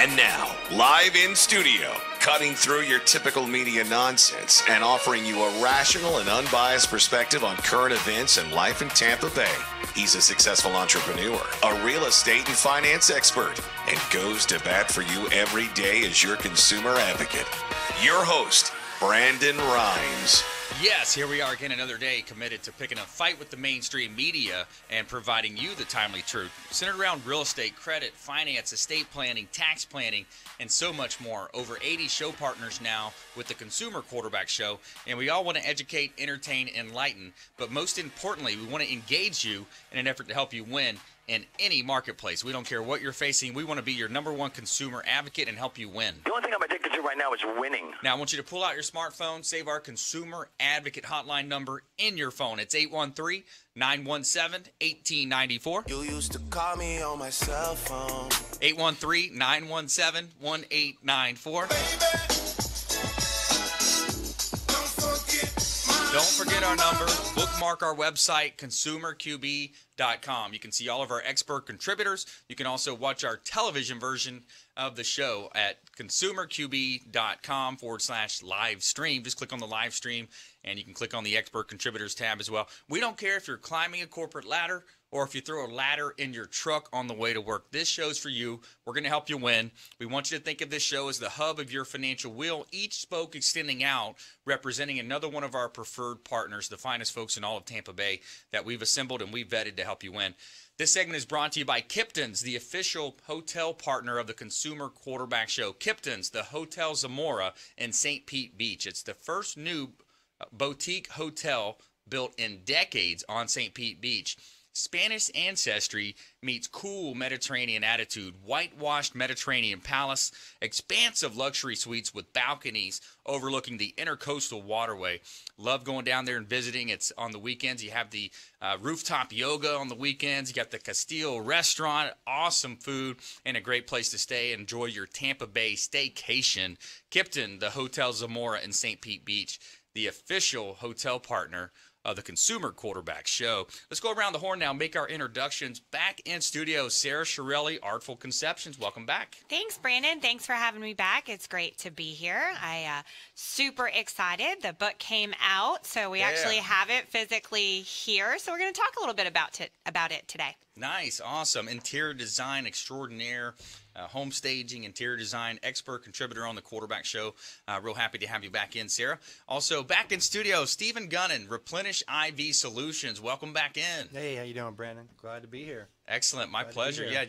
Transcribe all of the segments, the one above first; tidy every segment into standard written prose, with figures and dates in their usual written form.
And now, live in studio, cutting through your typical media nonsense and offering you a rational and unbiased perspective on current events and life in Tampa Bay. He's a successful entrepreneur, a real estate and finance expert, and goes to bat for you every day as your consumer advocate. Your host, Brandon Rhymes. Yes, here we are again another day committed to picking a fight with the mainstream media and providing you the timely truth centered around real estate, credit, finance, estate planning, tax planning, and so much more. Over 80 show partners now with the Consumer Quarterback Show, and we all want to educate, entertain, enlighten, but most importantly, we want to engage you in an effort to help you win in any marketplace. We don't care what you're facing. We want to be your number one consumer advocate and help you win. The only thing I'm addicted to right now is winning. Now, I want you to pull out your smartphone, save our consumer advocate hotline number in your phone. It's 813-917-1894. You used to call me on my cell phone. 813-917-1894. Don't forget our number. Bookmark our website, consumerqb.com. You can see all of our expert contributors. You can also watch our television version of the show at consumerqb.com/live stream. Just click on the live stream, and you can click on the expert contributors tab as well. We don't care if you're climbing a corporate ladder or if you throw a ladder in your truck on the way to work. This show's for you. We're going to help you win. We want you to think of this show as the hub of your financial wheel, each spoke extending out, representing another one of our preferred partners, the finest folks in all of Tampa Bay that we've assembled and we've vetted to help you win. This segment is brought to you by Kipton's, the official hotel partner of the Consumer Quarterback Show. Kipton's, the Hotel Zamora in St. Pete Beach. It's the first new boutique hotel built in decades on St. Pete Beach. Spanish ancestry meets cool Mediterranean attitude, whitewashed Mediterranean palace, expansive luxury suites with balconies overlooking the intercoastal waterway. Love going down there and visiting. It's on the weekends. You have the rooftop yoga on the weekends. You got the Castile restaurant, awesome food, and a great place to stay. Enjoy your Tampa Bay staycation. Kipton, the Hotel Zamora in St. Pete Beach, the official hotel partner of the Consumer Quarterback Show. Let's go around the horn now, make our introductions. Back in studio, Sara Chiarilli, Artful Conceptions. Welcome back. Thanks, Brandon. Thanks for having me back. It's great to be here. Super excited. The book came out, so we actually have it physically here. So we're going to talk a little bit about it today. Nice, awesome. Interior design extraordinaire, home staging, interior design expert contributor on the Quarterback Show. Real happy to have you back in, Sara. Also, back in studio, Stephen Gunnin, Replenish IV Solutions. Welcome back in. Hey, how you doing, Brandon? Glad to be here. Excellent, my pleasure. Yeah,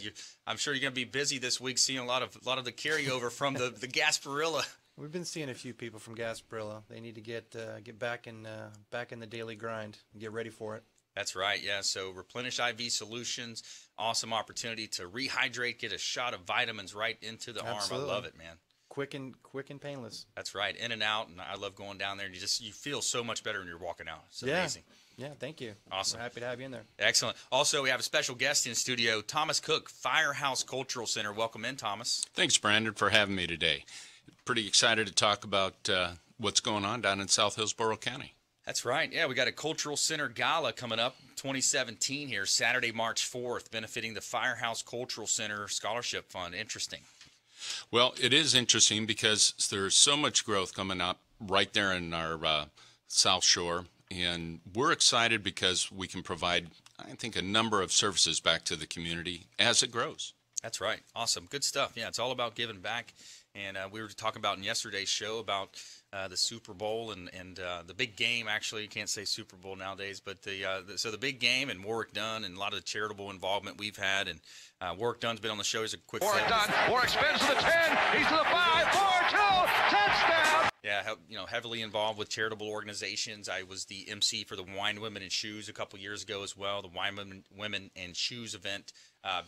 I'm sure you're going to be busy this week, seeing a lot of the carryover from the Gasparilla. We've been seeing a few people from Gasparilla. They need to get back in the daily grind and get ready for it. That's right, yeah. So Replenish IV Solutions, awesome opportunity to rehydrate, get a shot of vitamins right into the Absolutely. arm. I love it, man. Quick and painless. That's right, in and out, and I love going down there. And you feel so much better when you're walking out. It's amazing. Yeah, thank you. Awesome. We're happy to have you in there. Excellent. Also, we have a special guest in studio, Thomas Cook, Firehouse Cultural Center. Welcome in, Thomas. Thanks, Brandon, for having me today. Pretty excited to talk about what's going on down in South Hillsborough County. That's right. Yeah, we got a Cultural Center Gala coming up 2017 here, Saturday, March 4th, benefiting the Firehouse Cultural Center Scholarship Fund. Interesting. Well, it is interesting because there's so much growth coming up right there in our South Shore, and we're excited because we can provide, I think, a number of services back to the community as it grows. That's right. Awesome. Good stuff. Yeah, it's all about giving back. And we were talking about in yesterday's show about the Super Bowl and the big game. Actually, you can't say Super Bowl nowadays, but so the big game and Warwick Dunn and a lot of the charitable involvement we've had. And Warwick Dunn's been on the show. He's a quick Warwick Dunn. Warwick spins to the 10. He's to the 5, 4, 2, touchdown. Yeah, heavily involved with charitable organizations. I was the MC for the Wine, Women, and Shoes a couple years ago as well. The Wine, Women, and Shoes event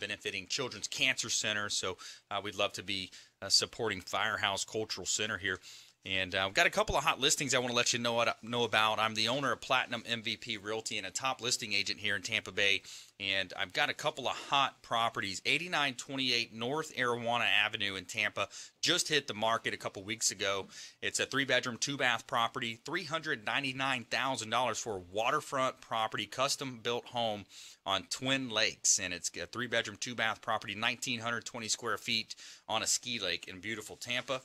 benefiting Children's Cancer Center. So we'd love to be supporting Firehouse Cultural Center here. And I've got a couple of hot listings I want to let you know about. I'm the owner of Platinum MVP Realty and a top listing agent here in Tampa Bay. And I've got a couple of hot properties. 8928 North Arowana Avenue in Tampa just hit the market a couple weeks ago. It's a 3-bedroom, 2-bath property, $399,000 for a waterfront property, custom-built home on Twin Lakes. And it's a 3-bedroom, 2-bath property, 1,920 square feet on a ski lake in beautiful Tampa.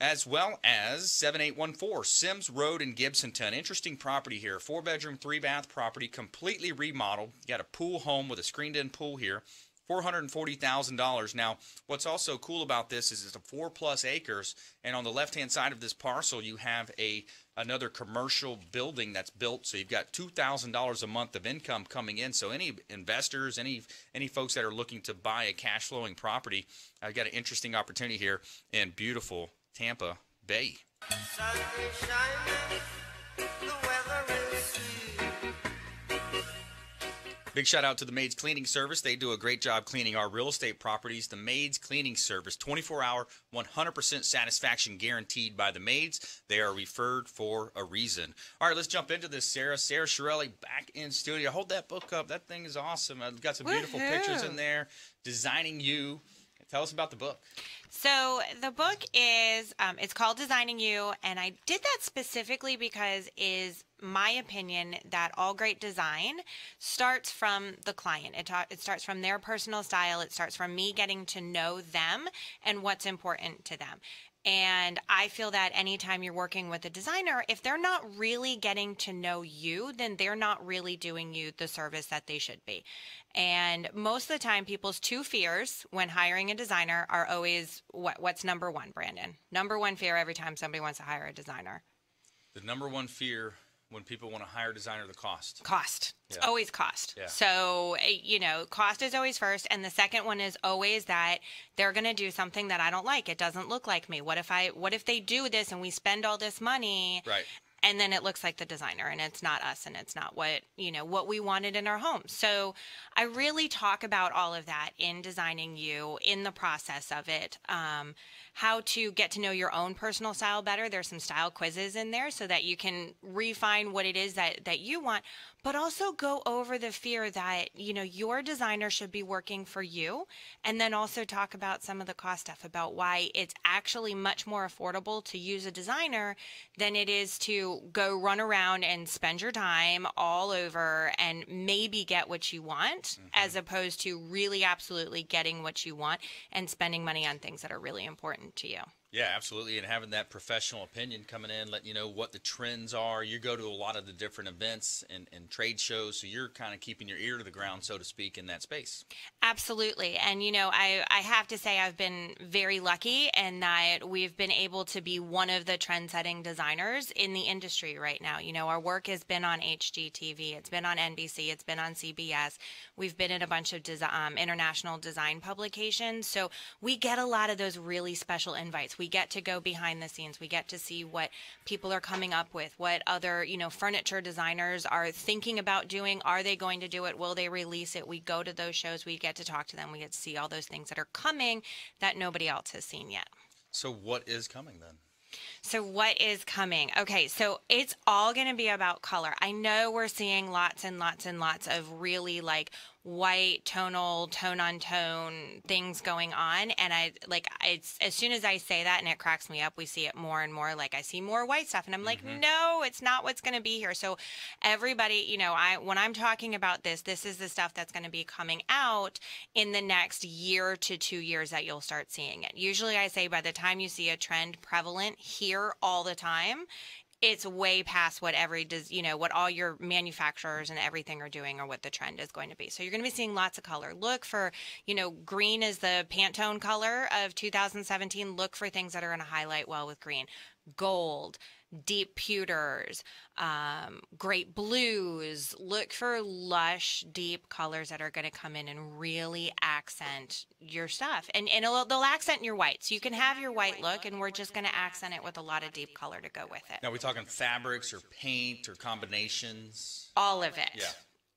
As well as 7814 Sims Road in Gibsonton. Interesting property here. 4-bedroom, 3-bath property, completely remodeled. You got a pool home with a screened-in pool here. $440,000. Now, what's also cool about this is it's a 4+ acres, and on the left-hand side of this parcel, you have another commercial building that's built. So you've got $2,000 a month of income coming in. So any investors, any folks that are looking to buy a cash-flowing property, I've got an interesting opportunity here in beautiful Tampa Bay. Sun is shining, the weather is sweet. Big shout out to the Maids Cleaning Service. They do a great job cleaning our real estate properties. The Maids Cleaning Service, 24-hour, 100% satisfaction guaranteed by the maids. They are referred for a reason. All right, let's jump into this, Sarah. Sara Chiarilli back in studio. Hold that book up. That thing is awesome. I've got some beautiful pictures in there. Designing You. Tell us about the book. So the book is, it's called Designing You, and I did that specifically because is my opinion that all great design starts from the client. It starts from their personal style. It starts from me getting to know them and what's important to them. And I feel that anytime you're working with a designer, if they're not really getting to know you, then they're not really doing you the service that they should be. And most of the time, people's two fears when hiring a designer are always, what's number one, Brandon? Number one fear every time somebody wants to hire a designer. The number one fear when people want to hire a designer, the cost. Cost. It's always cost. Yeah. So, cost is always first. And the second one is always that they're going to do something that I don't like. It doesn't look like me. What if they do this and we spend all this money? Right. And then it looks like the designer, and it's not us, and it's not what we wanted in our home. So I really talk about all of that in Designing You, in the process of it, how to get to know your own personal style better. There's some style quizzes in there so that you can refine what it is that you want, but also go over the fear that, your designer should be working for you, and then also talk about some of the cost stuff, about why it's actually much more affordable to use a designer than it is to go run around and spend your time all over and maybe get what you want, as opposed to really absolutely getting what you want and spending money on things that are really important to you. Yeah, absolutely. And having that professional opinion coming in, letting you know what the trends are. You go to a lot of the different events and trade shows, so you're kind of keeping your ear to the ground, so to speak, in that space. Absolutely. And, I have to say I've been very lucky in that we've been able to be one of the trend-setting designers in the industry right now. Our work has been on HGTV. It's been on NBC. It's been on CBS. We've been in a bunch of international design publications. So we get a lot of those really special invites. We get to go behind the scenes. We get to see what people are coming up with, what other, furniture designers are thinking about doing. Are they going to do it? Will they release it? We go to those shows. We get to talk to them. We get to see all those things that are coming that nobody else has seen yet. So what is coming then? So what is coming? Okay, so it's all going to be about color. I know we're seeing lots and lots and lots of really white, tonal, tone-on-tone things going on. And it's as soon as I say that, and it cracks me up, we see it more and more. I see more white stuff, and I'm like, no, it's not what's going to be here. So everybody, when I'm talking about this is the stuff that's going to be coming out in the next year to 2 years that you'll start seeing it. Usually I say by the time you see a trend prevalent here all the time, it's way past what what all your manufacturers and everything are doing, or what the trend is going to be. So you're going to be seeing lots of color. Look for, green is the Pantone color of 2017. Look for things that are going to highlight well with green. Gold, deep pewters, great blues. Look for lush, deep colors that are going to come in and really accent your stuff. And they'll accent your white. So you can have your white look, and we're just going to accent it with a lot of deep color to go with it. Now, are we talking fabrics or paint or combinations? All of it. Yeah.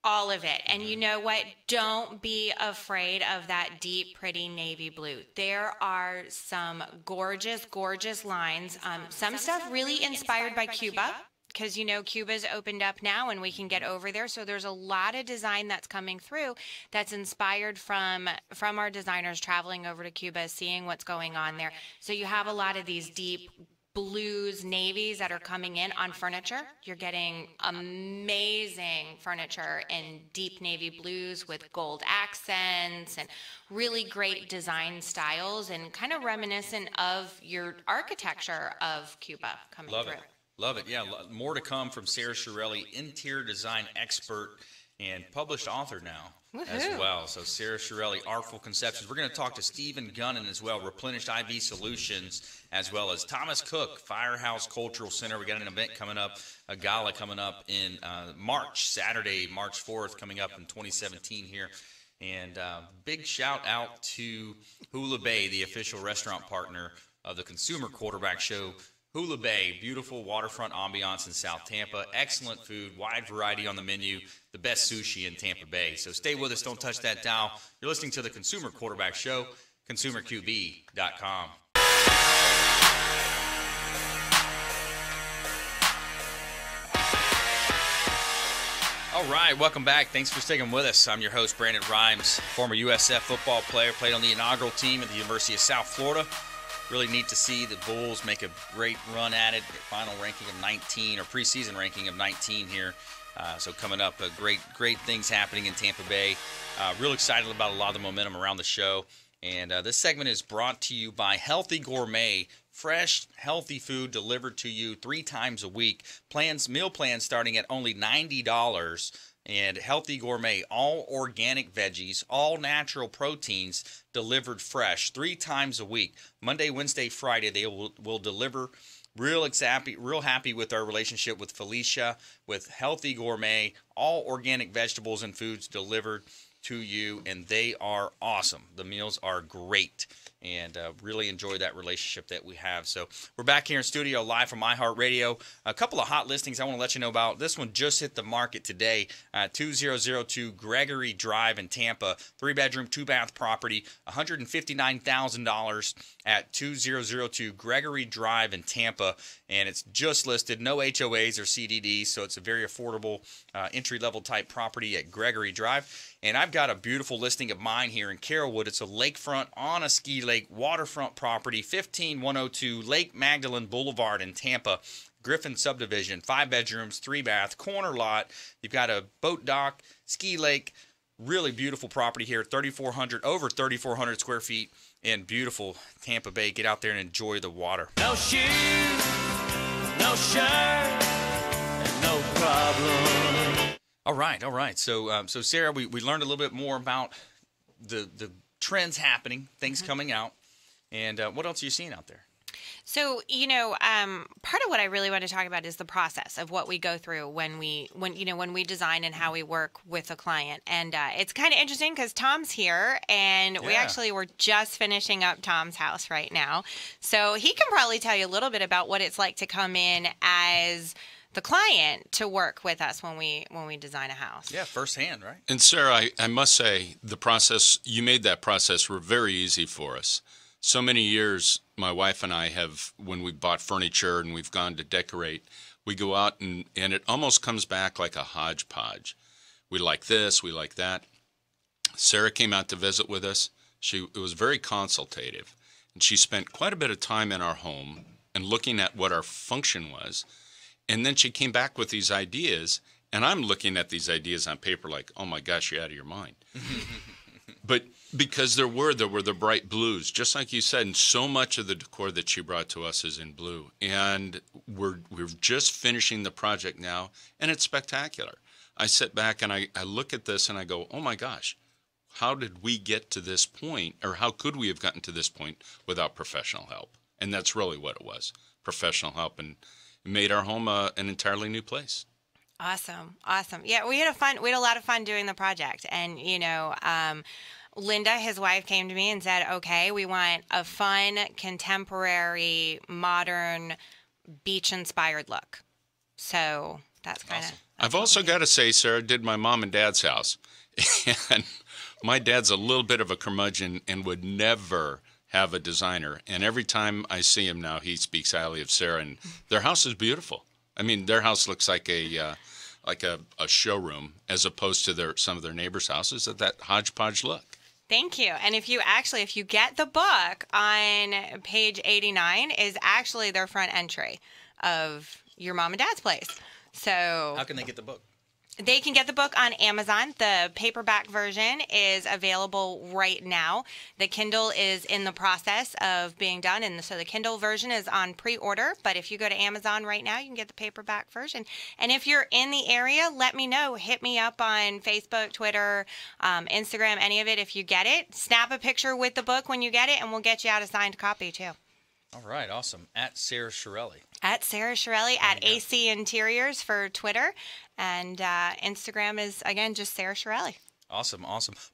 All of it. And you know what? Don't be afraid of that deep, pretty navy blue. There are some gorgeous, gorgeous lines. Some stuff really inspired by Cuba, because, you know, Cuba's opened up now and we can get over there. So there's a lot of design that's coming through that's inspired from our designers traveling over to Cuba, seeing what's going on there. So you have a lot of these deep blues, navies that are coming in on furniture. You're getting amazing furniture in deep navy blues with gold accents and really great design styles and kind of reminiscent of your architecture of Cuba coming Love through. it. Love it. Yeah, more to come from Sara Chiarilli, interior design expert and published author now as well. So Sara Chiarilli, Artful Conceptions. We're going to talk to Stephen Gunnin as well, Replenish IV Solutions, as well as Thomas Cook, Firehouse Cultural Center. We got an event coming up, a gala coming up in March, Saturday, March 4th, coming up in 2017 here. And big shout out to Hula Bay, the official restaurant partner of the Consumer Quarterback Show. Hula Bay, beautiful waterfront ambiance in South Tampa, excellent food, wide variety on the menu, the best sushi in Tampa Bay. So stay with us, don't touch that dial. You're listening to the Consumer Quarterback Show, consumerqb.com. All right, welcome back. Thanks for sticking with us. I'm your host, Brandon Rhymes, former USF football player, played on the inaugural team at the University of South Florida. Really neat to see the Bulls make a great run at it. Final ranking of 19, or preseason ranking of 19 here. So coming up, great things happening in Tampa Bay. Real excited about a lot of the momentum around the show. And this segment is brought to you by Healthy Gourmet. Fresh, healthy food delivered to you 3 times a week. Meal plans starting at only $90. And Healthy Gourmet, all organic veggies, all natural proteins delivered fresh 3 times a week. Monday, Wednesday, Friday, they will deliver. Real happy with our relationship with Felicia, with Healthy Gourmet, all organic vegetables and foods delivered to you, and they are awesome. The meals are great, and really enjoy that relationship that we have. So we're back here in studio live from iHeartRadio. A couple of hot listings I want to let you know about. This one just hit the market today. 2002 Gregory Drive in Tampa, 3-bedroom, 2-bath property, $159,000 at 2002 Gregory Drive in Tampa, and it's just listed. No HOAs or CDDs, so it's a very affordable entry-level type property at Gregory Drive. And I've got a beautiful listing of mine here in Carrollwood. It's a lakefront on a ski lake waterfront property, 15102 Lake Magdalene Boulevard in Tampa. Griffin subdivision, 5 bedrooms, 3-bath, corner lot. You've got a boat dock, ski lake, really beautiful property here, over 3,400 square feet in beautiful Tampa Bay. Get out there and enjoy the water. No shoes, no shirt, and no problem. All right. So Sarah, we learned a little bit more about the trends happening, things coming out, and what else are you seeing out there? So, you know, part of what I really want to talk about is the process of what we go through when we design and how we work with a client. And it's kind of interesting because Tom's here, and we actually were just finishing up Tom's house right now. So he can probably tell you a little bit about what it's like to come in as the client to work with us when we design a house. Yeah, firsthand, right? And Sarah, I must say, the process, you made that process very easy for us. So many years, my wife and I have, when we bought furniture and we've gone to decorate, we go out and it almost comes back like a hodgepodge. We like this, we like that. Sarah came out to visit with us. It was very consultative. And she spent quite a bit of time in our home and looking at what our function was. And then she came back with these ideas, and I'm looking at these ideas on paper like, oh my gosh, you're out of your mind. But because there were the bright blues, just like you said, and so much of the decor that she brought to us is in blue. And we're just finishing the project now, and it's spectacular. I sit back and I look at this and I go, oh my gosh, how did we get to this point, or how could we have gotten to this point without professional help? And that's really what it was, professional help, and made our home an entirely new place. Awesome. Yeah, we had a lot of fun doing the project. And, you know, Linda, his wife, came to me and said, okay, we want a fun, contemporary, modern, beach-inspired look. So that's kind of. I've also got to say, Sarah, did my mom and dad's house. And my dad's a little bit of a curmudgeon and would never have a designer. And every time I see him now, he speaks highly of Sarah. And their house is beautiful. I mean, their house looks like a showroom as opposed to some of their neighbors' houses at that hodgepodge look. Thank you. And if you get the book on page 89 is actually their front entry of your mom and dad's place. So How can they get the book? They can get the book on Amazon. The paperback version is available right now. The Kindle is in the process of being done, and so the Kindle version is on pre-order. But if you go to Amazon right now, you can get the paperback version. And if you're in the area, let me know. Hit me up on Facebook, Twitter, Instagram, any of it. If you get it, snap a picture with the book when you get it, and we'll get you out a signed copy too. All right, awesome. At Sara Chiarilli. At Sara Chiarilli, at AC Interiors for Twitter. And Instagram is, again, just Sara Chiarilli. Awesome.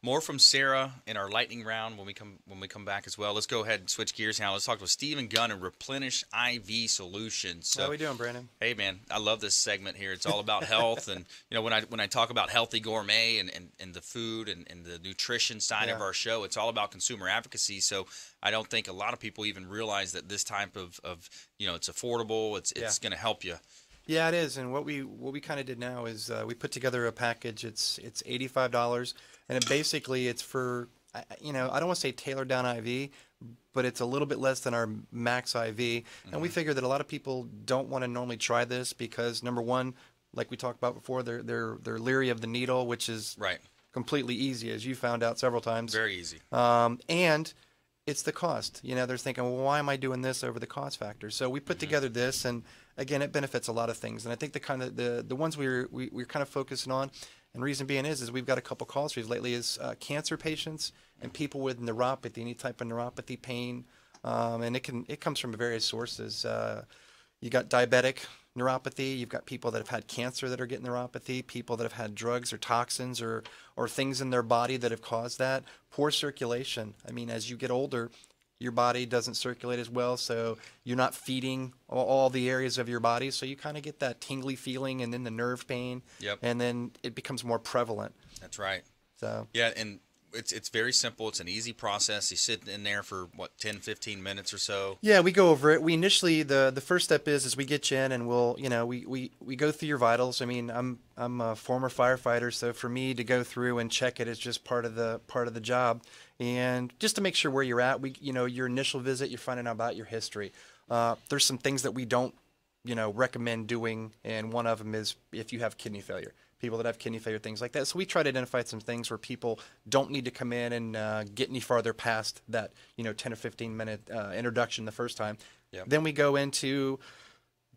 More from Sara in our lightning round when we come back as well. Let's go ahead and switch gears now. Let's talk with Stephen Gunnin, Replenish IV Solutions. So, how are we doing, Brandon? Hey, man, I love this segment here. It's all about health, and when I talk about healthy gourmet and the food and the nutrition side of our show, it's all about consumer advocacy. So I don't think a lot of people even realize that this type of it's affordable. It's going to help you. Yeah, it is. And what we kind of did now is we put together a package. It's $85, and it's for I don't want to say tailored down IV, but it's a little bit less than our max IV. Mm-hmm. And we figure that a lot of people don't want to normally try this because, number one, like we talked about before, they're leery of the needle, which is completely easy, as you found out several times. Very easy. And it's the cost. They're thinking, well, why am I doing this over the cost factor? So we put together this, and again, it benefits a lot of things. And I think the ones we're kind of focusing on, and reason being is we've got a couple calls for lately is cancer patients and people with neuropathy, any type of neuropathy pain, and it comes from various sources. You got diabetic neuropathy. You've got people that have had cancer that are getting neuropathy, people that have had drugs or toxins or things in their body that have caused that. Poor circulation. I mean, as you get older, your body doesn't circulate as well, so you're not feeding all the areas of your body, so you kind of get that tingly feeling and then the nerve pain, and then it becomes more prevalent. That's right. So yeah, and it's very simple. It's an easy process. You sit in there for 10, 15 minutes or so. Yeah, we go over it. We initially the first step is we get you in and we'll we go through your vitals. I mean, I'm a former firefighter, so for me to go through and check it is just part of the job, and just to make sure where you're at. Your initial visit, you're finding out about your history. There's some things that we don't recommend doing, and one of them is if you have kidney failure. People that have kidney failure, things like that. So we try to identify some things where people don't need to come in and get any farther past that 10 or 15 minute introduction the first time. Yep. Then we go into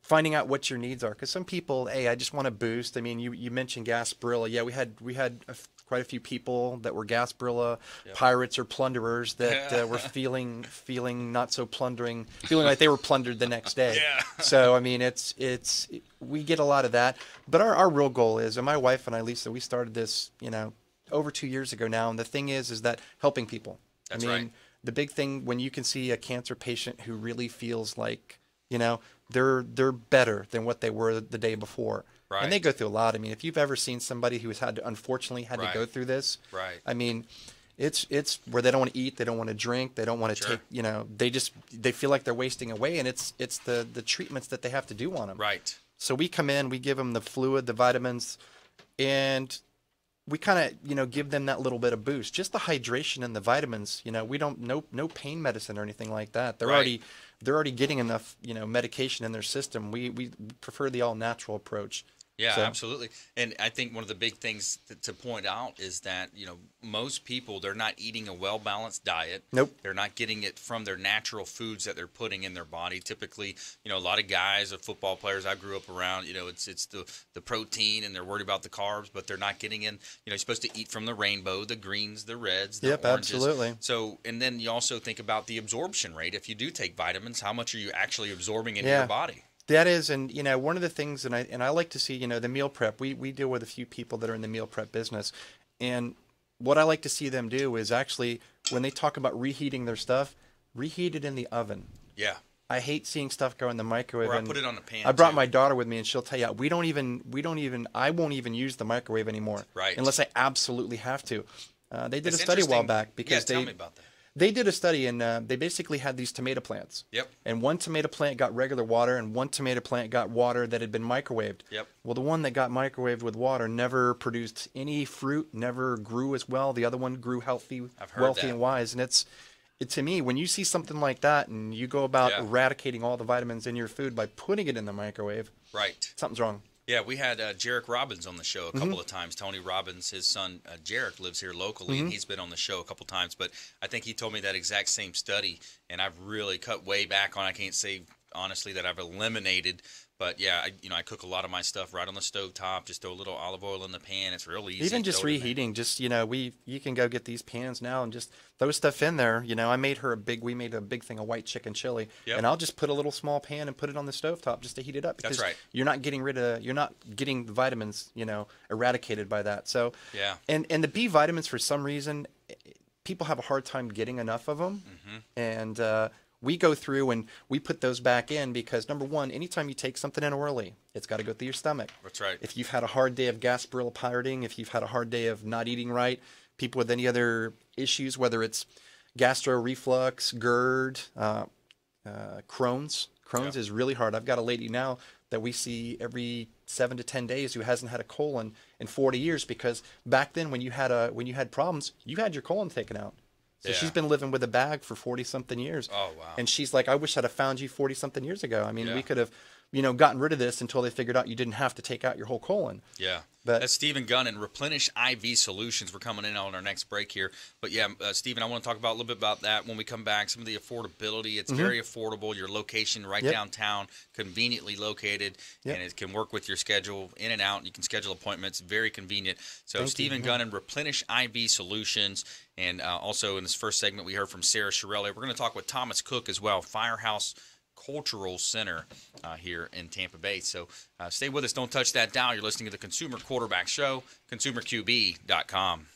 finding out what your needs are, because some people, hey, I just want to boost. I mean, you mentioned Gasparilla. Yeah, we had quite a few people that were Gasparilla pirates or plunderers that were feeling not so plundering, feeling like they were plundered the next day. So I mean, it's we get a lot of that, but our real goal is, and my wife and I, Lisa, we started this over 2 years ago now, and the thing is that helping people. That's I mean, right. The big thing when you can see a cancer patient who really feels like they're better than what they were the day before. Right. And they go through a lot. I mean, if you've ever seen somebody who has unfortunately had to go through this, I mean, it's where they don't want to eat, they don't want to drink, they don't want to take, they feel like they're wasting away, and it's the treatments that they have to do on them. Right. So we come in, we give them the fluid, the vitamins, and we kind of, give them that little bit of boost. Just the hydration and the vitamins, we don't, no pain medicine or anything like that. They're already getting enough, medication in their system. We prefer the all natural approach. Yeah, absolutely. And I think one of the big things to point out is that, most people, they're not eating a well-balanced diet. Nope. They're not getting it from their natural foods that they're putting in their body. Typically, a lot of guys, football players I grew up around, it's the protein, and they're worried about the carbs, but they're not getting in, you're supposed to eat from the rainbow, the greens, the reds, the oranges. Absolutely. So, and then you also think about the absorption rate. If you do take vitamins, how much are you actually absorbing into your body? That is, and one of the things, and I like to see, the meal prep. We deal with a few people that are in the meal prep business, and what I like to see them do is actually, when they talk about reheating their stuff, reheat it in the oven. Yeah. I hate seeing stuff go in the microwave. Or I and put it on the pan, I brought too. my daughter with me, and she'll tell you, I won't even use the microwave anymore. Right. Unless I absolutely have to. They did It's a study a while interesting. back because tell me about that. they did a study, and they basically had these tomato plants. Yep. And one tomato plant got regular water, and one tomato plant got water that had been microwaved. Yep. Well, the one that got microwaved with water never produced any fruit, never grew as well. The other one grew healthy, I've heard wealthy, that. and wise. And to me, when you see something like that, and you go about eradicating all the vitamins in your food by putting it in the microwave, Right. something's wrong. Yeah, we had Jarek Robbins on the show a couple of times. Tony Robbins, his son Jarek, lives here locally, and he's been on the show a couple times. But I think he told me that exact same study, and I've really cut way back on. I can't say honestly that I've eliminated, but yeah, I cook a lot of my stuff right on the stove top. Just throw a little olive oil in the pan. It's real easy. Even just Throw it in there. reheating, just you can go get these pans now and just throw stuff in there. I made we made a big thing of white chicken chili, and I'll just put a little small pan and put it on the stovetop just to heat it up because That's right. you're not getting the vitamins, eradicated by that. So Yeah. and the B vitamins, for some reason, people have a hard time getting enough of them, and we go through and we put those back in because, number one, anytime you take something in orally, it's got to go through your stomach. That's right. If you've had a hard day of gastroenteritis, if you've had a hard day of not eating right, people with any other issues, whether it's gastro reflux, GERD, Crohn's. Crohn's is really hard. I've got a lady now that we see every 7 to 10 days who hasn't had a colon in 40 years because back then when you had problems, you had your colon taken out. So she's been living with a bag for 40-something years. Oh, wow. And she's like, I wish I'd have found you 40-something years ago. I mean, Yeah. we could have, gotten rid of this until they figured out you didn't have to take out your whole colon. Yeah. But That's Stephen Gunnin, Replenish IV Solutions. We're coming in on our next break here. But, yeah, Stephen, I want to talk about a little bit about that when we come back, some of the affordability. It's very affordable. Your location right downtown, conveniently located, and it can work with your schedule in and out. You can schedule appointments. Very convenient. So, Stephen Gunnin, Replenish IV Solutions. And also in this first segment, we heard from Sara Chiarilli. We're going to talk with Thomas Cook as well, Firehouse Cultural Center here in Tampa Bay. So stay with us. Don't touch that dial. You're listening to the Consumer Quarterback Show, consumerqb.com.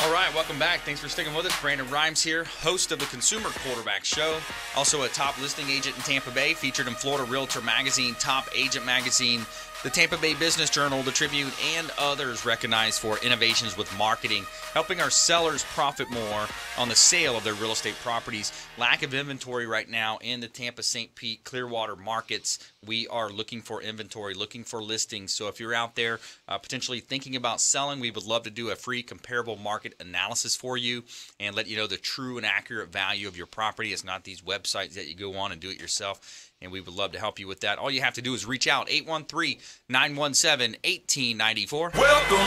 All right, welcome back. Thanks for sticking with us. Brandon Rhymes here, host of the Consumer Quarterback Show. Also a top listing agent in Tampa Bay, featured in Florida Realtor Magazine, Top Agent Magazine, the Tampa Bay Business Journal, the Tribune, and others recognized for innovations with marketing, helping our sellers profit more on the sale of their real estate properties. Lack of inventory right now in the Tampa, St. Pete, Clearwater markets. We are looking for inventory, looking for listings. So if you're out there potentially thinking about selling, we would love to do a free comparable market analysis for you and let you know the true and accurate value of your property. It's not these websites that you go on and do it yourself. And we would love to help you with that. All you have to do is reach out, 813-917-1894. Welcome to my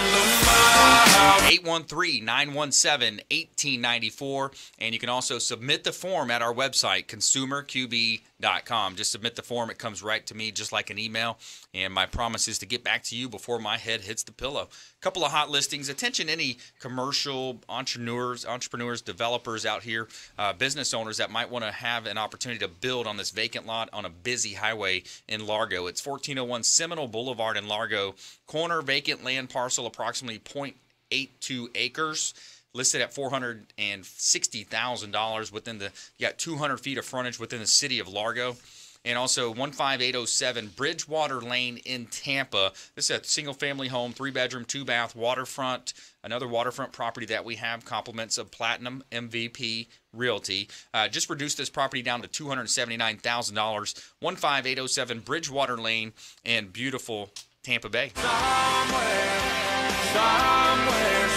house. 813-917-1894. And you can also submit the form at our website, consumerqb.com. Just submit the form. It comes right to me just like an email. And my promise is to get back to you before my head hits the pillow. A couple of hot listings. Attention any commercial entrepreneurs, developers out here, business owners that might want to have an opportunity to build on this vacant lot on a busy highway in Largo. It's 1401 Seminole Boulevard in Largo. Corner vacant land parcel, approximately 0.82 acres. Listed at $460,000 within you got 200 feet of frontage within the city of Largo. And also 15807 Bridgewater Lane in Tampa. This is a single-family home, 3-bedroom, 2-bath, waterfront. Another waterfront property that we have, compliments of Platinum MVP Realty. Just reduced this property down to $279,000. 15807 Bridgewater Lane in beautiful Tampa Bay. Somewhere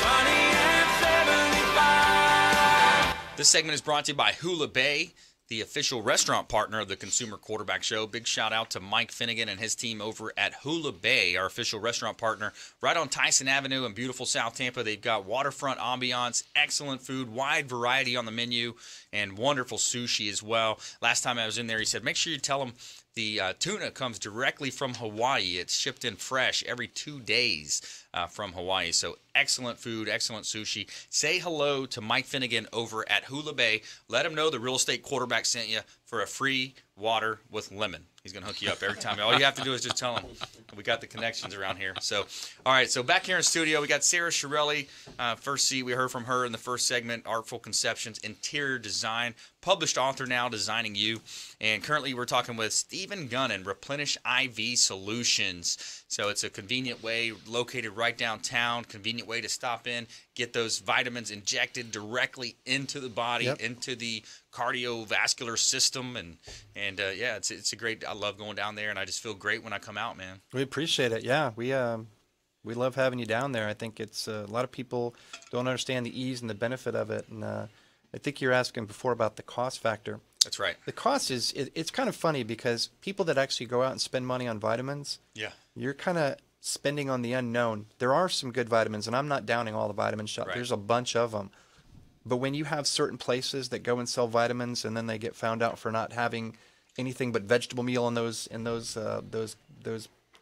sunny and 75. This segment is brought to you by Hula Bay, the official restaurant partner of the Consumer Quarterback Show. Big shout out to Mike Finnegan and his team over at Hula Bay, our official restaurant partner, right on Tyson Avenue in beautiful South Tampa. They've got waterfront ambiance, excellent food, wide variety on the menu, and wonderful sushi as well. Last time I was in there, he said, make sure you tell them the tuna comes directly from Hawaii. It's shipped in fresh every 2 days from Hawaii. So excellent food, excellent sushi. Say hello to Mike Finnegan over at Hula Bay. Let him know the Real Estate Quarterback sent you. for a free water with lemon. He's going to hook you up every time. All you have to do is just tell him. We got the connections around here. So, all right. So back here in studio, we got Sara Chiarilli. First C, we heard from her in the first segment, Artful Conceptions, Interior Design, published author now, Designing You. And currently we're talking with Stephen Gunnin, Replenish IV Solutions. So it's a convenient way, located right downtown, convenient way to stop in, get those vitamins injected directly into the body, into the cardiovascular system. And yeah, it's a great, I love going down there, and I just feel great when I come out, man. We appreciate it. Yeah, we love having you down there. I think it's a lot of people don't understand the ease and the benefit of it. And I think you're asking before about the cost factor. That's right. The cost is, it's kind of funny because people that actually go out and spend money on vitamins, you're kind of spending on the unknown. There are some good vitamins, and I'm not downing all the vitamin shops. Right. There's a bunch of them. But when you have certain places that go and sell vitamins, and then they get found out for not having anything but vegetable meal in those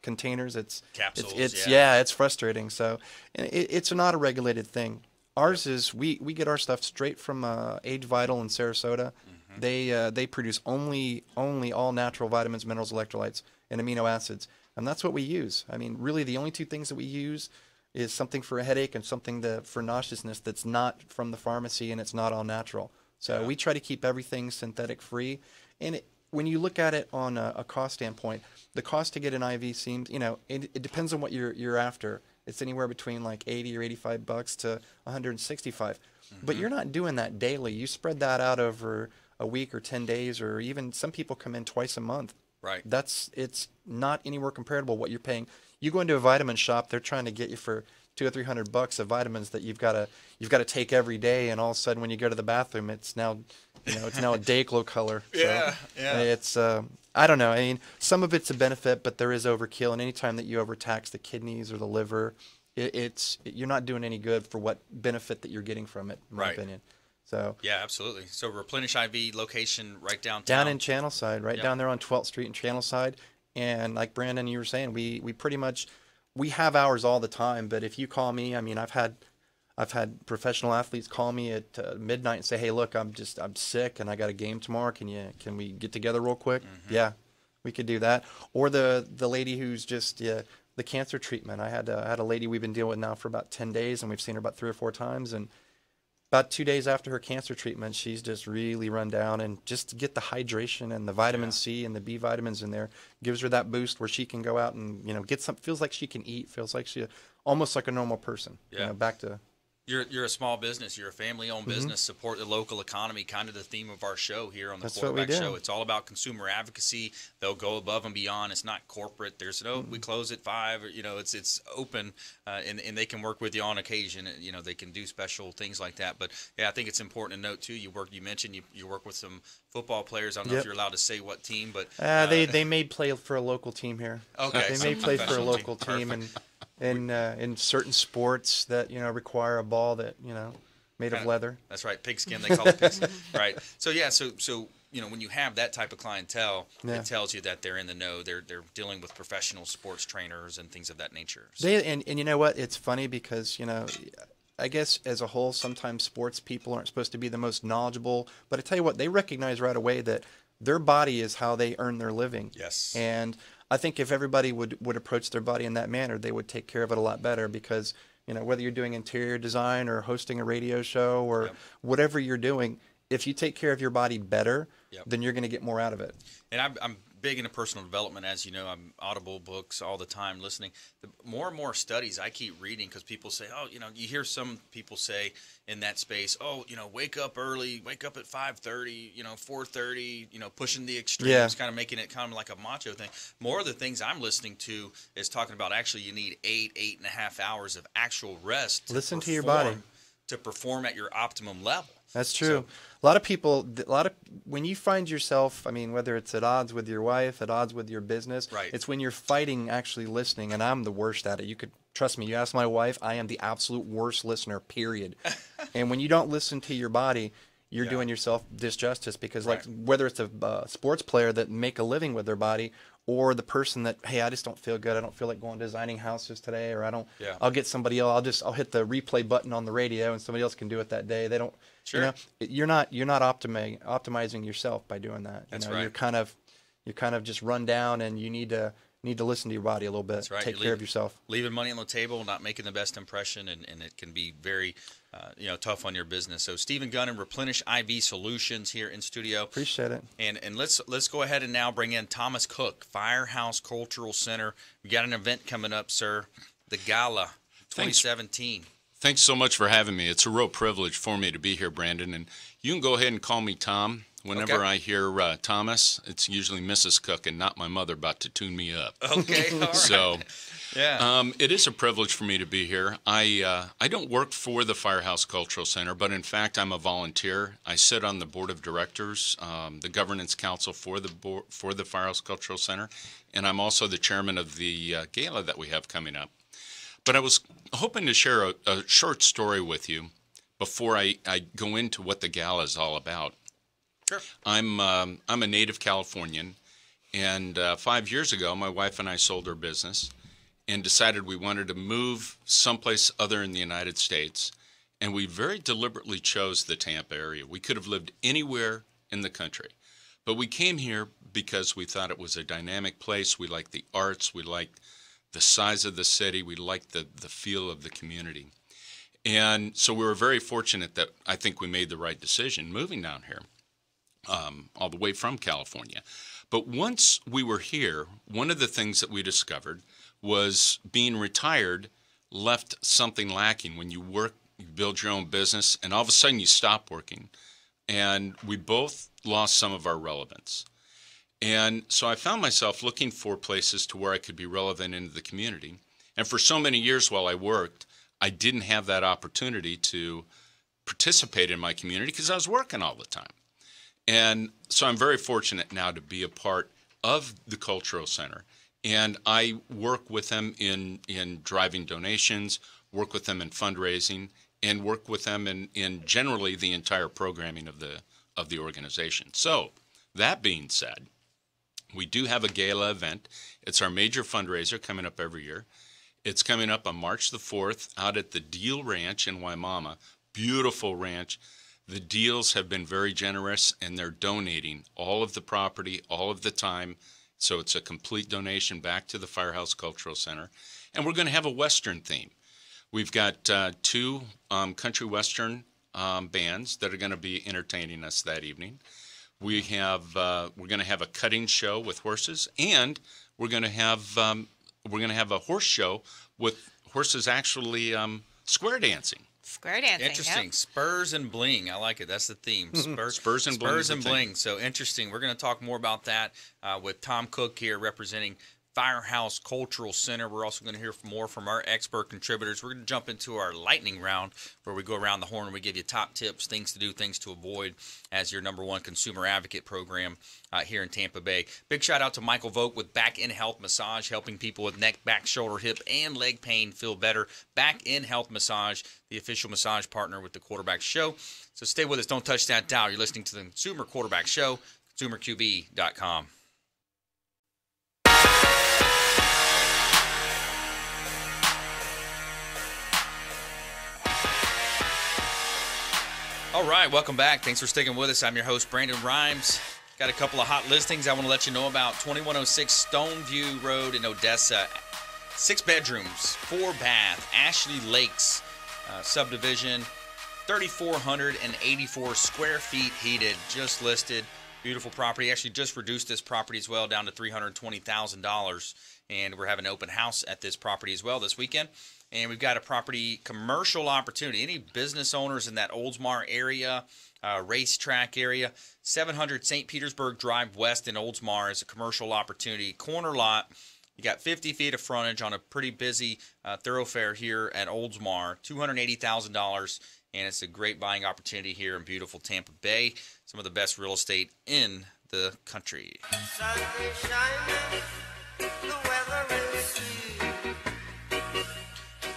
containers, it's capsules. It's frustrating. So it's not a regulated thing. Ours is we get our stuff straight from Age Vital in Sarasota. They produce only all natural vitamins, minerals, electrolytes, and amino acids, and that's what we use. I mean, really, the only two things that we use is something for a headache and something for nauseousness that's not from the pharmacy and it's not all natural. So we try to keep everything synthetic free. And when you look at it on a cost standpoint, the cost to get an IV seems, it depends on what you're after. It's anywhere between like $80 or $85 to $165. But you're not doing that daily. You spread that out over a week or 10 days, or even some people come in twice a month. Right. It's not anywhere comparable what you're paying. You go into a vitamin shop, they're trying to get you for $200 or $300 of vitamins that you've got to take every day, and all of a sudden when you go to the bathroom, it's now a day glow color. Yeah. It's I don't know. I mean, some of it's a benefit, but there is overkill, and anytime that you overtax the kidneys or the liver, you're not doing any good for what benefit that you're getting from it, in my opinion. So yeah, absolutely. So Replenish IV location right downtown. Down in Channelside, down there on 12th Street in Channelside. And like Brandon, you were saying, we pretty much have hours all the time. But if you call me, I mean, I've had professional athletes call me at midnight and say, "Hey, look, I'm sick and I got a game tomorrow. Can we get together real quick?" Yeah, we could do that. Or the lady who's just the cancer treatment. I had a lady we've been dealing with now for about 10 days, and we've seen her about 3 or 4 times. And about 2 days after her cancer treatment, she's just really run down, and just to get the hydration and the vitamin C and the B vitamins in there gives her that boost where she can go out and get some. Feels like she can eat. Feels like she almost like a normal person. Yeah. Back to. You're a small business. You're a family-owned business. Support the local economy. Kind of the theme of our show here on the Quarterback Show. It's all about consumer advocacy. They'll go above and beyond. It's not corporate. There's we close at 5. It's open, and they can work with you on occasion. They can do special things like that. But yeah, I think it's important to note too. You mentioned you work with some football players. I don't know if you're allowed to say what team, but they made play for a local team here. Okay, they made play for a local team, and in certain sports that require a ball that made of leather. That's right, pigskin. They call it pigskin. Right. So yeah, so when you have that type of clientele, it tells you that they're in the know. They're dealing with professional sports trainers and things of that nature. So. And you know what? It's funny because I guess as a whole, sometimes sports people aren't supposed to be the most knowledgeable, but I tell you what, they recognize right away that their body is how they earn their living. Yes. And I think if everybody would approach their body in that manner, they would take care of it a lot better, because whether you're doing interior design or hosting a radio show or whatever you're doing, if you take care of your body better, then you're going to get more out of it. And I'm big into personal development, as you know. I'm audible books all the time, listening. The more and more studies I keep reading, because people say, you hear some people say in that space, wake up early, wake up at 5:30, 4:30, pushing the extremes, kind of making it kind of like a macho thing. More of the things I'm listening to is talking about actually you need 8.5 hours of actual rest. Listen to your body. To perform at your optimum level. That's true. A lot of when you find yourself, I mean, whether it's at odds with your wife, at odds with your business, it's when you're fighting actually listening, and I'm the worst at it. You could trust me. You ask my wife, I am the absolute worst listener, period. And when you don't listen to your body, you're doing yourself disjustice, because whether it's a sports player that make a living with their body, or the person that, hey, I just don't feel good. I don't feel like going designing houses today, or I don't. Yeah. I'll get somebody else. I'll hit the replay button on the radio, and somebody else can do it that day. They don't. Sure. You're not optimizing yourself by doing that. That's right. You're kind of just run down, and you need to listen to your body a little bit. That's right. Take care of yourself. Leaving money on the table, not making the best impression, and it can be very tough on your business. So Stephen Gunnin, Replenish IV Solutions here in studio. Appreciate it. And let's go ahead and now bring in Thomas Cook, Firehouse Cultural Center. We got an event coming up, sir, the Gala 2017. Thanks so much for having me. It's a real privilege for me to be here, Brandon. And you can go ahead and call me Tom. Whenever I hear Thomas, it's usually Mrs. Cook and not my mother about to tune me up. Okay, all right. So, yeah. it is a privilege for me to be here. I don't work for the Firehouse Cultural Center, but in fact, I'm a volunteer. I sit on the board of directors, the governance council for the Firehouse Cultural Center, and I'm also the chairman of the gala that we have coming up. But I was hoping to share a short story with you before I go into what the gala is all about. Sure. I'm a native Californian, and 5 years ago, my wife and I sold our business and decided we wanted to move someplace other in the United States, and we very deliberately chose the Tampa area. We could have lived anywhere in the country, but we came here because we thought it was a dynamic place. We liked the arts, we liked the size of the city, we liked the feel of the community. And so we were very fortunate that I think we made the right decision moving down here. All the way from California. But once we were here, one of the things that we discovered was being retired left something lacking. When you work, you build your own business, and all of a sudden you stop working. And we both lost some of our relevance. And so I found myself looking for places to where I could be relevant into the community. And for so many years while I worked, I didn't have that opportunity to participate in my community because I was working all the time. And so I'm very fortunate now to be a part of the Cultural Center. And I work with them in driving donations, work with them in fundraising, and work with them in generally the entire programming of the organization. So that being said, we do have a gala event. It's our major fundraiser coming up every year. It's coming up on March the 4th out at the Deal Ranch in Waimama. Beautiful ranch. The Deals have been very generous, and they're donating all of the property, all of the time. So it's a complete donation back to the Firehouse Cultural Center. And we're going to have a Western theme. We've got two country Western bands that are going to be entertaining us that evening. We're going to have a cutting show with horses, and we're going to have a horse show with horses actually square dancing. Square dancing. Interesting. Yep. Spurs and bling. I like it. That's the theme. Spurs and bling. Spurs and bling. So interesting. We're going to talk more about that with Tom Cook here representing Firehouse Cultural Center. We're also going to hear more from our expert contributors. We're going to jump into our lightning round where we go around the horn and we give you top tips, things to do, things to avoid as your #1 consumer advocate program here in Tampa Bay. Big shout out to Michael Vogt with Back In Health Massage, helping people with neck, back, shoulder, hip, and leg pain feel better. Back In Health Massage, the official massage partner with the Quarterback Show. So stay with us. Don't touch that dial. You're listening to the Consumer Quarterback Show, consumerqb.com. All right, welcome back. Thanks for sticking with us. I'm your host, Brandon Rhymes. Got a couple of hot listings I want to let you know about. 2106 Stoneview Road in Odessa. 6 bedrooms, 4 bath, Ashley Lakes subdivision. 3,484 square feet heated, just listed. Beautiful property. Actually just reduced this property as well down to $320,000. And we're having an open house at this property as well this weekend. And we've got a property commercial opportunity. Any business owners in that Oldsmar area, racetrack area, 700 St. Petersburg Drive West in Oldsmar is a commercial opportunity. Corner lot. You got 50 feet of frontage on a pretty busy thoroughfare here at Oldsmar. $280,000. And it's a great buying opportunity here in beautiful Tampa Bay. Some of the best real estate in the country. Sun is shining, the weather is sweet.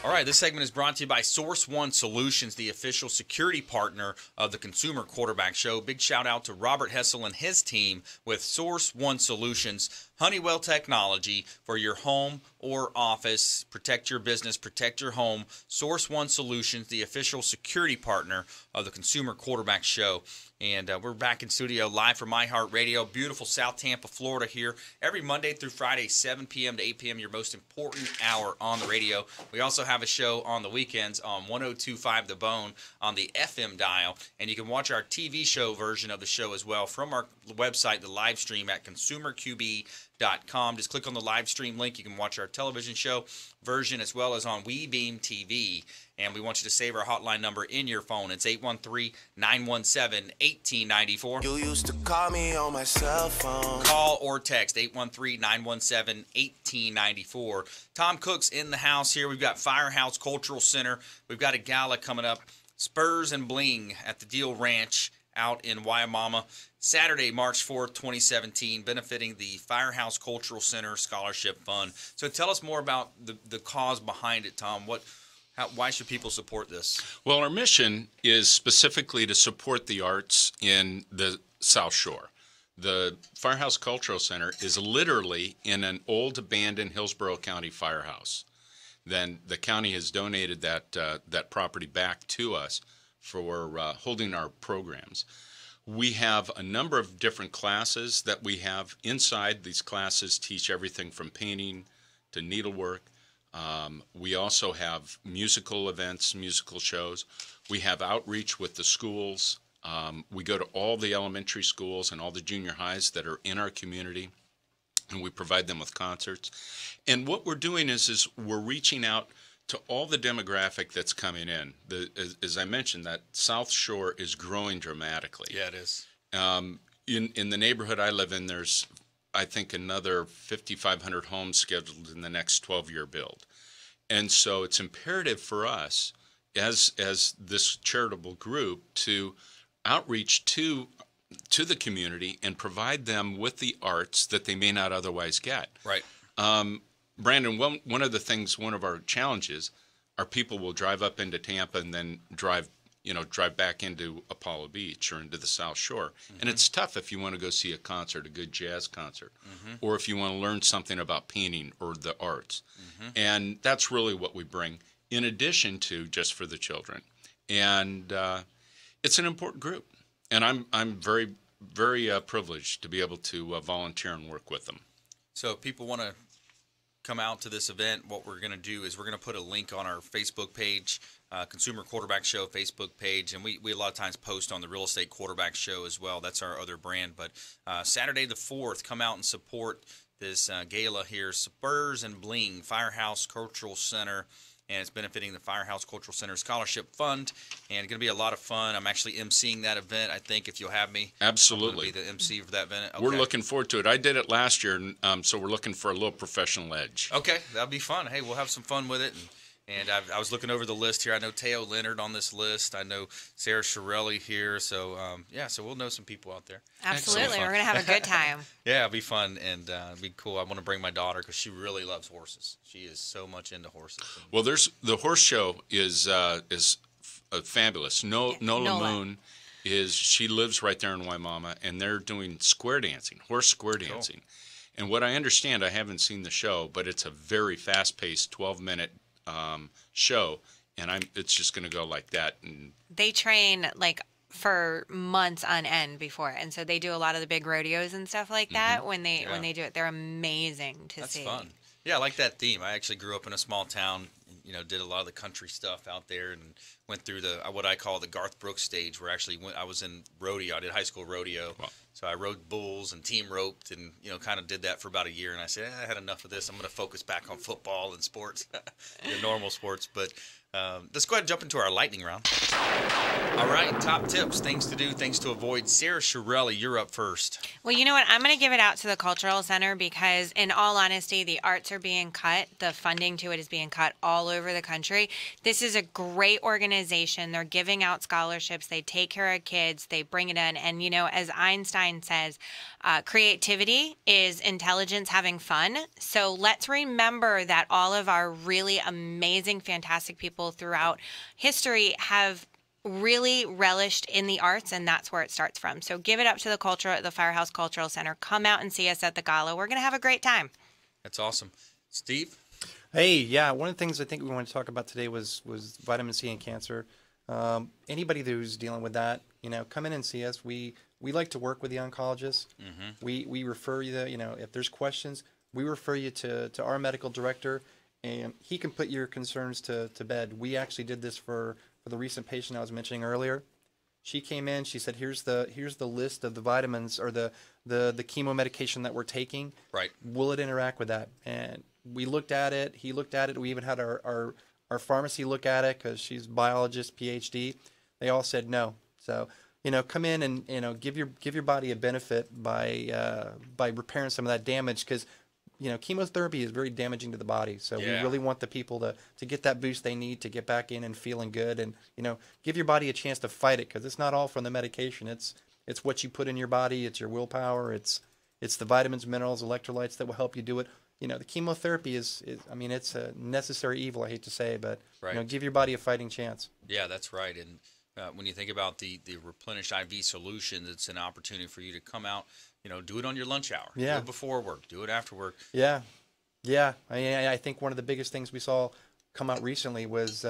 All right, this segment is brought to you by Source One Solutions, the official security partner of the Consumer Quarterback Show. Big shout out to Robert Hessel and his team with Source One Solutions. Honeywell technology for your home or office. Protect your business, protect your home. Source One Solutions, the official security partner of the Consumer Quarterback Show. And we're back in studio live from iHeartRadio. Beautiful South Tampa, Florida here. Every Monday through Friday, 7 p.m. to 8 p.m., your most important hour on the radio. We also have a show on the weekends on 102.5 The Bone on the FM dial. And you can watch our TV show version of the show as well from our website, the live stream at consumerqb.com. Just click on the live stream link. You can watch our television show version as well as on WeBeam TV. And we want you to save our hotline number in your phone. It's 813-917-1894. You used to call me on my cell phone. Call or text 813-917-1894. Tom Cook's in the house here. We've got Firehouse Cultural Center. We've got a gala coming up. Spurs and Bling at the Deal Ranch out in Waimama. Saturday, March 4th, 2017, benefiting the Firehouse Cultural Center Scholarship Fund. So tell us more about the cause behind it, Tom. Why should people support this? Well, our mission is specifically to support the arts in the South Shore. The Firehouse Cultural Center is literally in an old abandoned Hillsborough County firehouse. Then the county has donated that property back to us for holding our programs. We have a number of different classes that we have inside. These classes teach everything from painting to needlework. We also have musical events, musical shows. We have outreach with the schools. We go to all the elementary schools and all the junior highs that are in our community, and we provide them with concerts. And what we're doing is we're reaching out to all the demographic that's coming in. As I mentioned, that South Shore is growing dramatically. Yeah, it is. In the neighborhood I live in, there's, I think, another 5,500 homes scheduled in the next 12-year build. And so it's imperative for us as this charitable group to outreach to the community and provide them with the arts that they may not otherwise get. Right. Brandon, one of our challenges are people will drive up into Tampa and then drive back into Apollo Beach or into the South Shore. Mm-hmm. And it's tough if you want to go see a concert, a good jazz concert, mm-hmm. or if you want to learn something about painting or the arts. Mm-hmm. And that's really what we bring, in addition to just for the children. And it's an important group. And I'm very, very privileged to be able to volunteer and work with them. So if people want to come out to this event, what we're going to do is we're going to put a link on our Facebook page, Consumer Quarterback Show Facebook page, and we a lot of times post on the Real Estate Quarterback Show as well. That's our other brand. But Saturday the 4th, come out and support this gala here, Spurs and Bling, Firehouse Cultural Center, and it's benefiting the Firehouse Cultural Center Scholarship Fund, and it's going to be a lot of fun. I'm actually emceeing that event, I think, if you'll have me. Absolutely. I'm going to be the MC for that event. Okay. We're looking forward to it. I did it last year, so we're looking for a little professional edge. Okay, that'll be fun. Hey, we'll have some fun with it. And I was looking over the list here. I know Teo Leonard on this list. I know Sara Chiarilli here. So, so we'll know some people out there. Absolutely. We're going to have a good time. Yeah, it'll be fun and it'll be cool. I want to bring my daughter because she really loves horses. She is so much into horses. Well, the horse show is fabulous. Nola Moon she lives right there in Waimama, and they're doing square dancing, horse square dancing. Cool. And what I understand, I haven't seen the show, but it's a very fast-paced 12-minute show, and it's just going to go like that. And they train for months on end before, and so they do a lot of the big rodeos and stuff like that. Mm-hmm. when they do it. They're amazing to see. That's fun. Yeah, I like that theme. I actually grew up in a small town, did a lot of the country stuff out there, and went through what I call the Garth Brooks stage, where I was in rodeo. I did high school rodeo. Wow. So I rode bulls and team roped and, kind of did that for about a year. And I said, I had enough of this. I'm going to focus back on football and sports, the normal sports. But let's go ahead and jump into our lightning round. All right, top tips, things to do, things to avoid. Sara Chiarilli, you're up first. Well, you know what? I'm going to give it out to the Cultural Center because, in all honesty, the arts are being cut. The funding to it is being cut all over the country. This is a great organization. They're giving out scholarships. They take care of kids. They bring it in. And, as Einstein says, creativity is intelligence having fun. So let's remember that all of our really amazing, fantastic people throughout history have really relished in the arts, and that's where it starts from. So give it up to the Firehouse Cultural Center. Come out and see us at the gala. We're going to have a great time. That's awesome. Steve? Hey, yeah, one of the things I think we want to talk about today was vitamin C and cancer. Anybody who's dealing with that, come in and see us. We like to work with the oncologists. We refer you, if there's questions, we refer you to our medical director, and he can put your concerns to bed. We actually did this for the recent patient I was mentioning earlier. She came in, she said, here's the list of the vitamins or the chemo medication that we're taking. Right. Will it interact with that? And we looked at it, he looked at it, we even had our pharmacy look at it because she's biologist, PhD. They all said no. So, come in and give your body a benefit by repairing some of that damage, because chemotherapy is very damaging to the body. So we really want the people to get that boost they need to get back in and feeling good, and give your body a chance to fight it, because it's not all from the medication. It's what you put in your body. It's your willpower. It's the vitamins, minerals, electrolytes that will help you do it. The chemotherapy is it's a necessary evil. I hate to say, but give your body a fighting chance. Yeah, that's right. And when you think about the Replenish IV solution, it's an opportunity for you to come out. Do it on your lunch hour. Yeah. Do it before work. Do it after work. Yeah. Yeah. I think one of the biggest things we saw come out recently was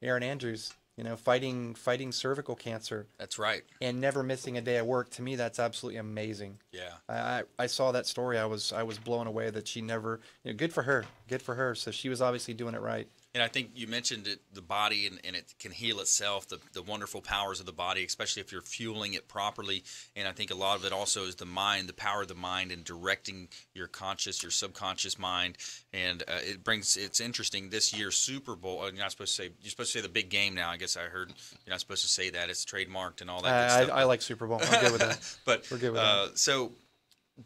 Aaron Andrews, fighting cervical cancer. That's right. And never missing a day at work. To me, that's absolutely amazing. Yeah. I saw that story. I was blown away that she never, good for her. Good for her. So she was obviously doing it right. And I think you mentioned it, the body, and it can heal itself, the wonderful powers of the body, especially if you're fueling it properly. And I think a lot of it also is the mind, the power of the mind, and directing your conscious, your subconscious mind. And it's interesting, this year's Super Bowl, you're supposed to say the big game now. I guess I heard you're not supposed to say that. It's trademarked and all that good stuff. I like Super Bowl. I'm good with that. But we're good with that. So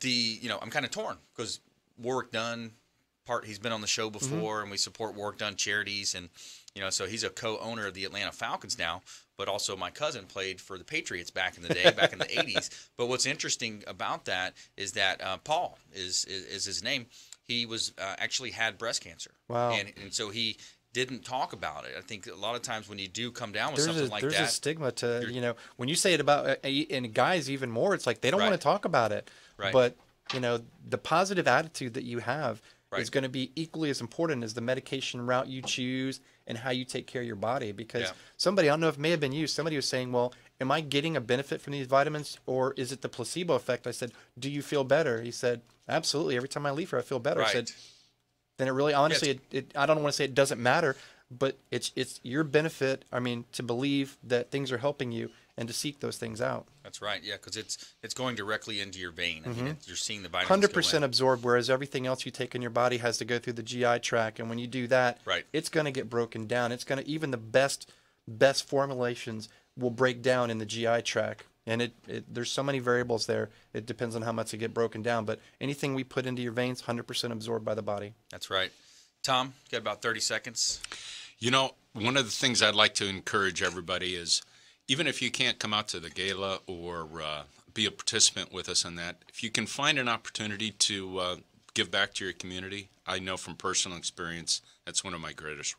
I'm kind of torn, because Warwick Dunn, he's been on the show before, and we support Warwick Dunn charities, and so he's a co-owner of the Atlanta Falcons now, but also my cousin played for the Patriots back in the day, back in the 80s. But what's interesting about that is that Paul is his name. He was actually had breast cancer. Wow. And so he didn't talk about it. I think a lot of times when you do come down with something like that, there's a stigma to when you say it about and guys even more, it's like they don't want to talk about it. Right. But the positive attitude that you have is going to be equally as important as the medication route you choose and how you take care of your body. Because somebody, I don't know if it may have been you, somebody was saying, well, am I getting a benefit from these vitamins, or is it the placebo effect? I said, do you feel better? He said, absolutely. Every time I leave here, I feel better. Right. I said, then it really, honestly, I don't want to say it doesn't matter, but it's your benefit, to believe that things are helping you and to seek those things out. That's right, yeah, because it's going directly into your vein. You're seeing the vitamins 100% absorbed, whereas everything else you take in your body has to go through the GI tract, and when you do that, it's going to get broken down. It's going to, even the best formulations will break down in the GI tract, and there's so many variables there. It depends on how much it get broken down, but anything we put into your veins, 100% absorbed by the body. That's right. Tom, got about 30 seconds. One of the things I'd like to encourage everybody is, even if you can't come out to the gala or be a participant with us in that, if you can find an opportunity to give back to your community, I know from personal experience that's one of my greatest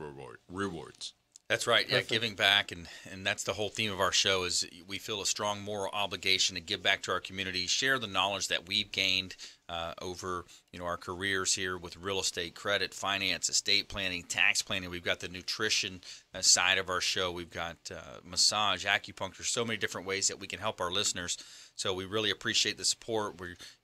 rewards. That's right, yeah, giving back, and that's the whole theme of our show, is we feel a strong moral obligation to give back to our community, share the knowledge that we've gained over our careers here with real estate, credit, finance, estate planning, tax planning. We've got the nutrition side of our show. We've got massage, acupuncture, so many different ways that we can help our listeners. So we really appreciate the support.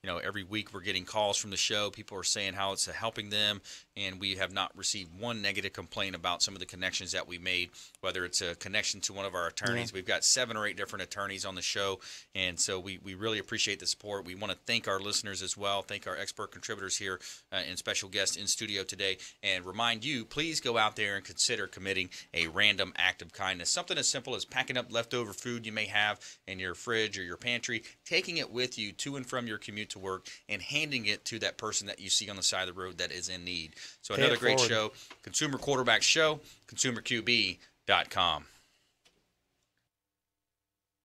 Every week we're getting calls from the show. People are saying how it's helping them, and we have not received one negative complaint about some of the connections that we made, whether it's a connection to one of our attorneys. We've got 7 or 8 different attorneys on the show, and so we really appreciate the support. We want to thank our listeners as well, thank our expert contributors here and special guests in studio today, and remind you, please go out there and consider committing a random act of kindness. Something as simple as packing up leftover food you may have in your fridge or your pantry, taking it with you to and from your commute to work, and handing it to that person that you see on the side of the road that is in need. So another great show, Consumer Quarterback Show, consumerqb.com.